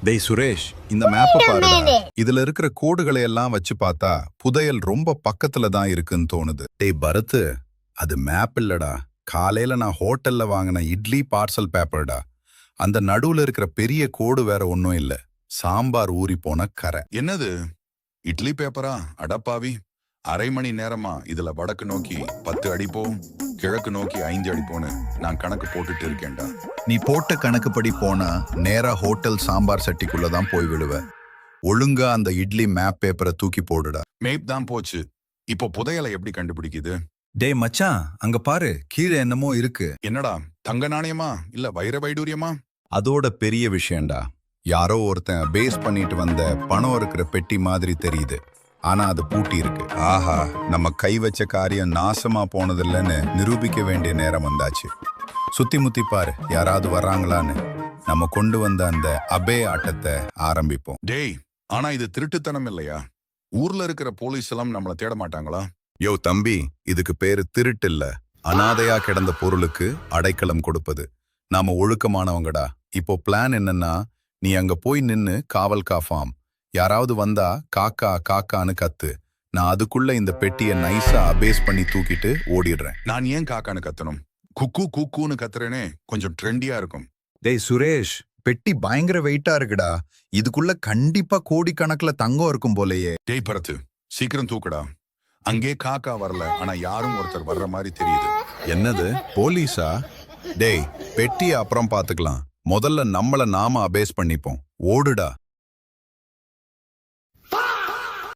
டேய் சுரேஷ், இந்த மேப்பை பாருடா. இதுல இருக்கிற கோடுகளை எல்லாம் வச்சு பார்த்தா புதையல் ரொம்ப பக்கத்துல தான் இருக்குன்னு தோணுது. டேய் பரத்து, அது மேப் இல்லடா. காலையில நான் ஹோட்டல்ல வாங்கின இட்லி பார்சல் பேப்பர்டா. அந்த நடுவுல இருக்கிற பெரிய கோடு வேற ஒன்றும் இல்ல, சாம்பார் ஊறி போன கரை. என்னது இட்லி பேப்பரா? அடப்பாவி, அரை மணி நேரமா இதுல வடக்கு நோக்கி 10 அடி போ, கிழக்கு நோக்கி 5 அடி போன்னு நான் கணக்கு போட்டுட்டு இருக்கேன்டா. நீ போட்ட கணக்குப்படி போனா நேரா ஹோட்டல் சாம்பார் சட்டிக்குள்ள தான் போய் விழுவ. ஒழுங்கா அந்த இட்லி மேப் பேப்பரை தூக்கி போடுடா. மேப் தான் போச்சு, இப்போ புதையலை எப்படி கண்டுபிடிக்குது? டேய் மச்சான், அங்க பாரு, கீழே என்னமோ இருக்கு. என்னடா, தங்க நாணயமா இல்ல வைர வைடூரியமா? அதோட பெரிய விஷயம்டா. யாரோ ஒருத்தன் பேஸ் பண்ணிட்டு வந்த பணம் இருக்கிற பெட்டி மாதிரி தெரியுது. ஆனா அது பூட்டி இருக்கு. ஆஹா, நம்ம கை வச்ச காரியம் நாசமா போனதில்லைன்னு நிரூபிக்க வேண்டிய நேரம் வந்தாச்சு. சுத்தி முத்தி பாரு, யாராவது வர்றாங்களான்னு. நம்ம கொண்டு வந்த அந்த அபே ஆட்டத்தை ஆரம்பிப்போம். டேய், ஆனா இது திருட்டுத்தனம் இல்லையா? ஊர்ல இருக்கிற போலீஸ் எல்லாம் நம்மள தேட மாட்டாங்களா? யோ தம்பி, இதுக்கு பேரு திருட்டு இல்ல, அனாதையா கிடந்த பொருளுக்கு அடைக்கலம் கொடுப்பது. நாம ஒழுக்கமானவங்கடா. இப்போ பிளான் என்னன்னா, நீ அங்க போய் நின்னு காவல் காஃபாம். யாராவது வந்தா காக்கா காக்கான்னு கத்து. நான் அதுக்குள்ள இந்த பெட்டியை நைஸா அபேஸ் பண்ணி தூக்கிட்டு ஓடிடுறேன். நான் ஏன் காக்கான்னு கத்தணும்? குக்கு குக்குன்னு கத்துறேனே, கொஞ்சம் ட்ரெண்டியா இருக்கும். டேய் சுரேஷ், பெட்டி பயங்கர வெயிட்டா இருக்குடா. இதுக்குள்ள கண்டிப்பா கோடிக்கணக்குல தங்கம் இருக்கும் போலயே. டேய் பரத்து, சீக்கிரம் தூக்குடா. அங்கே காக்கா வரல, ஆனா யாரும் ஒருத்தர் வர்ற மாதிரி தெரியுது. என்னது, போலீஸா? டேய், பெட்டியை அப்புறம் பாத்துக்கலாம். முதல்ல நம்மள நாம அபேஸ் பண்ணிப்போம். ஓடுடா.